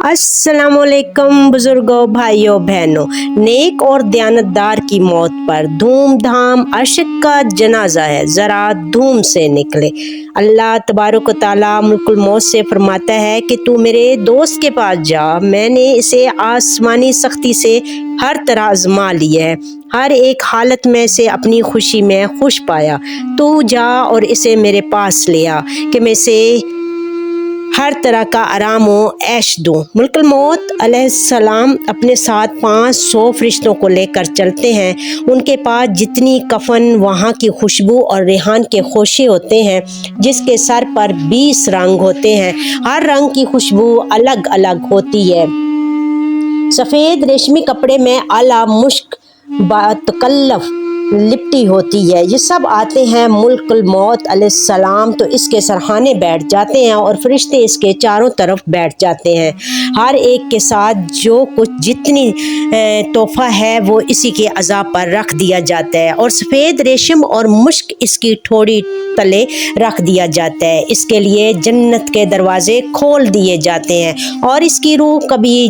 अस्सलाम वालेकुम बुजुर्गों, भाइयों बहनों। नेक और दयानतदार की मौत पर धूमधाम अशक का जनाजा है, ज़रा धूम से निकले। अल्लाह तबारक व तआला मुल्कुल मौत से फरमाता है कि तू मेरे दोस्त के पास जा, मैंने इसे आसमानी सख्ती से हर तरह आजमा लिया है, हर एक हालत में से अपनी खुशी में खुश पाया। तू जा और इसे मेरे पास ले आ कि मैं इसे हर तरह का आराम व ऐश दूँ। मुल्कुल मौत अलैहिस्सलाम अपने साथ 500 फरिश्तों को लेकर चलते हैं। उनके पास जितनी कफन, वहाँ की खुशबू और रेहान के खोशे होते हैं, जिसके सर पर 20 रंग होते हैं। हर रंग की खुशबू अलग अलग होती है। सफ़ेद रेशमी कपड़े में आला मुश्क बातकल्लफ लिपटी होती है। ये सब आते हैं मुल्कुल मौत अलैहिस्सलाम तो इसके सरहाने बैठ जाते हैं और फरिश्ते इसके चारों तरफ बैठ जाते हैं। हर एक के साथ जो कुछ जितनी तोहफा है वो इसी के अज़ा पर रख दिया जाता है और सफ़ेद रेशम और मुश्क इसकी ठोड़ी तले रख दिया जाता है। इसके लिए जन्नत के दरवाजे खोल दिए जाते हैं और इसकी रूह कभी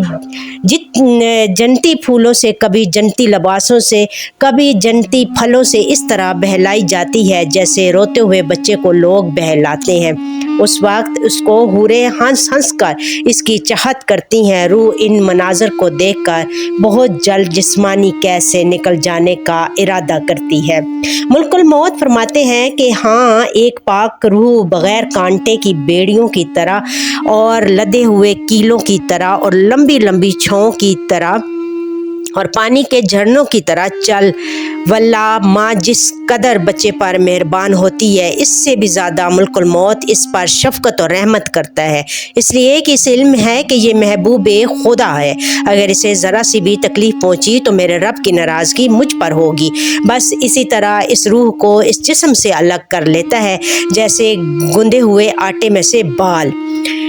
जन्नती फूलों से, कभी जन्नती लिबासों से, कभी जन्नती फलों से इस तरह बहलाई जाती है जैसे रोते हुए बच्चे को लोग बहलाते हैं। उस वक्त उसको हूरें हंस हंस कर इसकी चाहत करती हैं। रूह इन मनाजर को देखकर बहुत जल्द जिस्मानी कैद से निकल जाने का इरादा करती है। मुल्कुल मौत फरमाते हैं कि हाँ, एक पाक रूह बग़ैर कांटे की बेड़ियों की तरह और लदे हुए कीलों की तरह और लंबी लंबी छांव की तरह और पानी के झरनों की तरह चल। वल्लाह, माँ जिस कदर बच्चे पर मेहरबान होती है, इससे भी ज़्यादा मुल्कुल मौत इस पर शफ़क़त और रहमत करता है, इसलिए कि इस इल्म है कि ये महबूब खुदा है। अगर इसे ज़रा सी भी तकलीफ़ पहुँची तो मेरे रब की नाराज़गी मुझ पर होगी। बस इसी तरह इस रूह को इस जिस्म से अलग कर लेता है जैसे गूंदे हुए आटे में से बाल।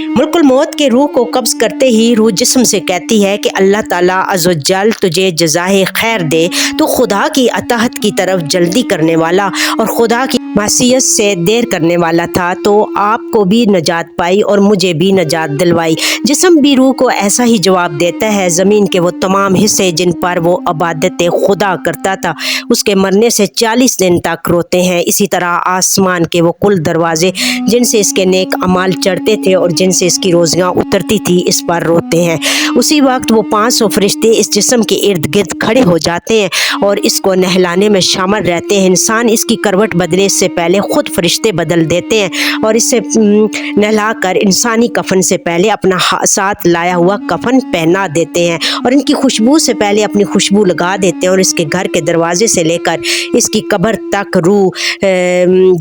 मुल्कुल मौत के रूह को कब्ज़ करते ही रूह जिस्म से कहती है कि अल्लाह ताला अज़्ज़ व जल तुझे जज़ाए खैर दे। तो खुदा की अताहत की तरफ जल्दी करने वाला और खुदा की मासियत से देर करने वाला था, तो आपको भी नजात पाई और मुझे भी नजात दिलवाई। जिस्म भी रूह को ऐसा ही जवाब देता है। ज़मीन के वो तमाम हिस्से जिन पर वो इबादत खुदा करता था, उसके मरने से 40 दिन तक रोते हैं। इसी तरह आसमान के वो कुल दरवाजे जिनसे इसके नेक अमाल चढ़ते थे और जिनसे इसकी रोज़ियाँ उतरती थी, इस पर रोते हैं। उसी वक्त वो 500 फरिश्ते इस जिस्म के इर्द गिर्द खड़े हो जाते हैं और इसको नहलाने में शामिल रहते हैं। इंसान इसकी करवट बदले से पहले खुद फरिश्ते बदल देते हैं और इसे नहलाकर इंसानी कफन से पहले अपना साथ लाया हुआ कफन पहना देते हैं और इनकी खुशबू से पहले अपनी खुशबू लगा देते हैं और इसके घर के दरवाजे से लेकर इसकी कब्र तक रूह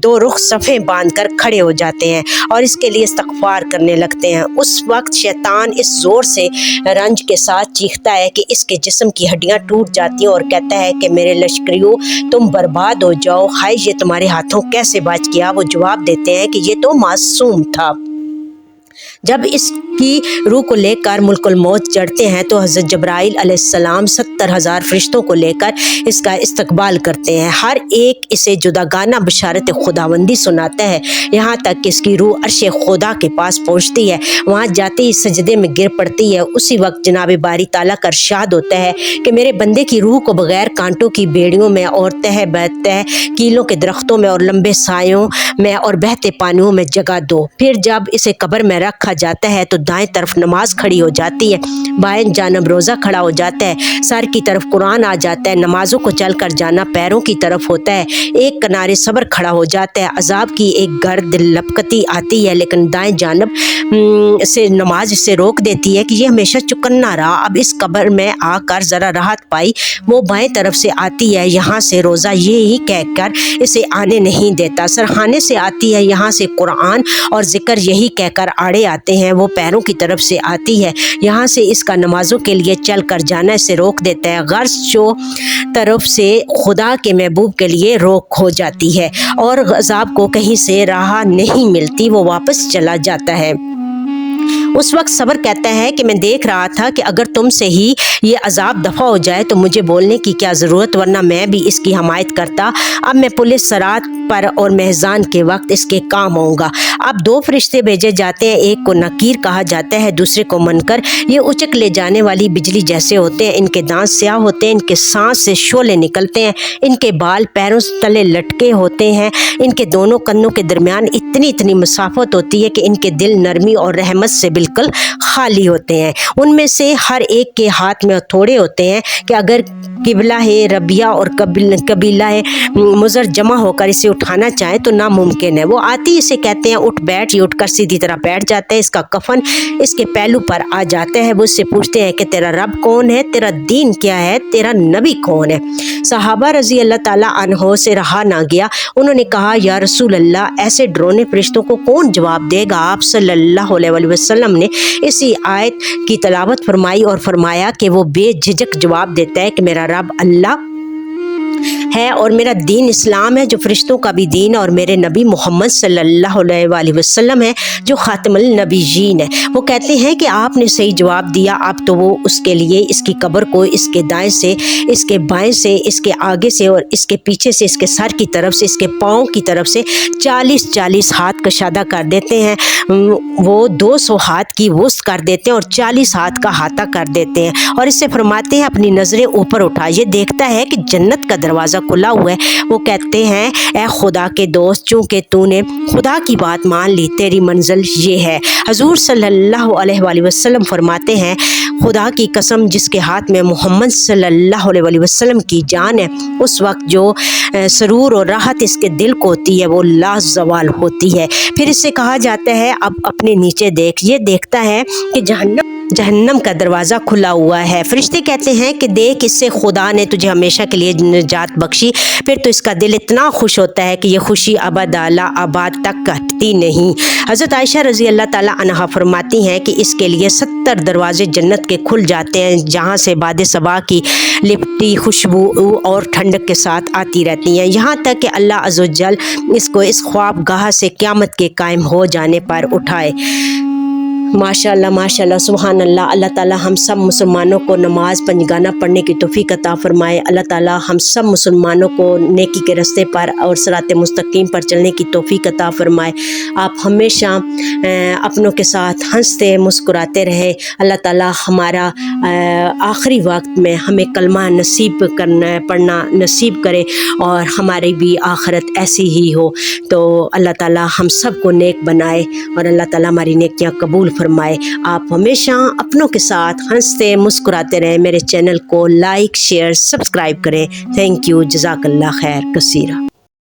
2 रुख सफ़े बांध कर खड़े हो जाते हैं और इसके लिए इस्तग़फ़ार करने लगते हैं। उस वक्त शैतान इस ज़ोर से रंज के साथ चीखता है कि इसके जिस्म की हड्डियाँ टूट जाती हैं और कहता है कि मेरे लश्करियों, तुम बर्बाद हो जाओ। हाय, ये तुम्हारे हाथों कैसे बच गया? वो जवाब देते हैं कि ये तो मासूम था। जब इसकी रूह को लेकर मुल्कुल मौत चढ़ते हैं तो हज़रत जब्राइल अलैहिस्सलाम 70,000 फरिश्तों को लेकर इसका इस्तकबाल करते हैं। हर एक इसे जुदागाना बशारत खुदावंदी सुनाता है, यहाँ तक कि इसकी रूह अर्श खुदा के पास पहुँचती है। वहाँ जाते ही सजदे में गिर पड़ती है। उसी वक्त जनाब बारी ताला का इरशाद होता है कि मेरे बंदे की रूह को बग़ैर कांटों की बेड़ियों में और तह बतह कीलों के दरख्तों में और लंबे सायों में और बहते पानियों में जगह दो। फिर जब इसे कब्र में रखा जाता है तो दाएं तरफ नमाज खड़ी हो जाती है, बाएं जानब रोज़ा खड़ा हो जाता है, सर की तरफ कुरान आ जाता है, नमाजों को चल कर जाना पैरों की तरफ होता है, एक किनारे सब्र खड़ा हो जाता है। अजाब की एक गर्द लपकती आती है लेकिन दाएं जानब से नमाज इसे रोक देती है कि ये हमेशा चुकन्ना रहा, अब इस कब्र में आकर ज़रा राहत पाई। वो बाएं तरफ से आती है, यहाँ से रोज़ा ये ही कहकर इसे आने नहीं देता। सरहाने से आती है, यहाँ से कुरान और ज़िक्र यही कहकर आड़े आते हैं। वो पैरों की तरफ से आती है, यहाँ से इसका नमाजों के लिए चल कर जाना इसे रोक देता है। गर्ज जो तरफ से खुदा के महबूब के लिए रोक हो जाती है और अज़ाब को कहीं से राह नहीं मिलती, वो वापस चला जाता है। उस वक्त सब्र कहता है कि मैं देख रहा था कि अगर तुमसे ही ये अजाब दफ़ा हो जाए तो मुझे बोलने की क्या ज़रूरत, वरना मैं भी इसकी हमायत करता। अब मैं पुलिस सरात पर और मेहजान के वक्त इसके काम आऊँगा। अब 2 फरिश्ते भेजे जाते हैं, एक को नकीर कहा जाता है, दूसरे को मनकर। ये उचक ले जाने वाली बिजली जैसे होते हैं, इनके दांत स्याह होते हैं, इनके सांस से शोले निकलते हैं, इनके बाल पैरों तले लटके होते हैं, इनके दोनों कन्नों के दरमियान इतनी मसाफत होती है कि इनके दिल नरमी और रहमत से बिल्कुल खाली होते हैं। उनमें से हर एक के हाथ में हथौड़े होते हैं कि अगर किबला है रबिया और कबीला है मुजर जमा होकर इसे उठाना चाहे तो नामुमकिन है। वो आती इसे कहते हैं उठ बैठ, ये उठकर सीधी तरह बैठ जाता है, इसका कफन इसके पहलू पर आ जाता है। वो इससे पूछते हैं कि तेरा रब कौन है, तेरा दीन क्या है, तेरा नबी कौन है। सहाबा रजी अल्लाह ताला अन्हो से रहा ना गया, उन्होंने कहा या रसूल अल्लाह, ऐसे डरोने फरिश्तों को कौन जवाब देगा। आप सल्लल्लाहु अलैहि वसल्लम ने इसी आयत की तलावत फरमाई और फरमाया कि वो बेझिझक जवाब देता है कि मेरा रब अल्लाह है और मेरा दीन इस्लाम है जो फरिश्तों का भी दीन, और मेरे नबी मोहम्मद सल्लल्लाहु अलैहि वसल्लम है जो खातमुल नबीयीन है। वो कहते हैं कि आपने सही जवाब दिया। अब तो वो उसके लिए इसकी कब्र को इसके दाएं से, इसके बाएं से, इसके आगे से और इसके पीछे से, इसके सर की तरफ से, इसके पाँव की तरफ से 40-40 हाथ कशादा कर देते हैं। वो 200 हाथ की वुस्त कर देते हैं और 40 हाथ का हाथा कर देते हैं और इससे फरमाते हैं अपनी नज़रें ऊपर उठा। ये देखता है कि जन्नत का दरवाज़ा खुला हुआ है। वो कहते हैं ए खुदा के दोस्त, चूँकि तूने खुदा की बात मान ली, तेरी मंजिल ये है। हजूर सल्लल्लाहु अलैहि वसल्लम फरमाते हैं खुदा की कसम जिसके हाथ में मोहम्मद सल्लल्लाहु अलैहि वसल्लम की जान है, उस वक्त जो सरूर और राहत इसके दिल को होती है वो लाजवाल होती है। फिर इससे कहा जाता है अब अपने नीचे देख। ये देखता है कि जहन्नम का दरवाज़ा खुला हुआ है। फरिश्ते कहते हैं कि देख, इससे खुदा ने तुझे हमेशा के लिए निजात बख्शी। फिर तो इसका दिल इतना खुश होता है कि ये खुशी अबदाला आबाद तक घटती नहीं। हज़रत आयशा रज़ी अल्लाह ताला अन्हा फरमाती हैं कि इसके लिए 70 दरवाजे जन्नत के खुल जाते हैं जहाँ से बादे सबा की लिपटी खुशबू और ठंडक के साथ आती रहती हैं, यहाँ तक कि अल्लाह अज़्ज़ व जल इसको इस ख्वाबगाह से क़यामत के कायम हो जाने पर उठाए। माशाअल्लाह माशाअल्लाह सुभान अल्लाह। अल्लाह ताला हम सब मुसलमानों को नमाज पंजगाना पढ़ने की तौफीक अता फरमाए। अल्लाह ताला हम सब मुसलमानों को नेकी के रास्ते पर और सिरात मुस्तकीम पर चलने की तौफीक अता फरमाए। आप हमेशा अपनों के साथ हंसते मुस्कुराते रहे। अल्लाह ताला हमारा आखिरी वक्त में हमें कलमा नसीब करना पढ़ना नसीब करे और हमारी भी आखिरत ऐसी ही हो। तो अल्लाह ताला हम सब को नेक बनाए और अल्लाह ताला हमारी नेकियां कबूल फरमाए। आप हमेशा अपनों के साथ हंसते मुस्कुराते रहें। मेरे चैनल को लाइक शेयर सब्सक्राइब करें। थैंक यू, जज़ाकल्लाह खैर कसीरा।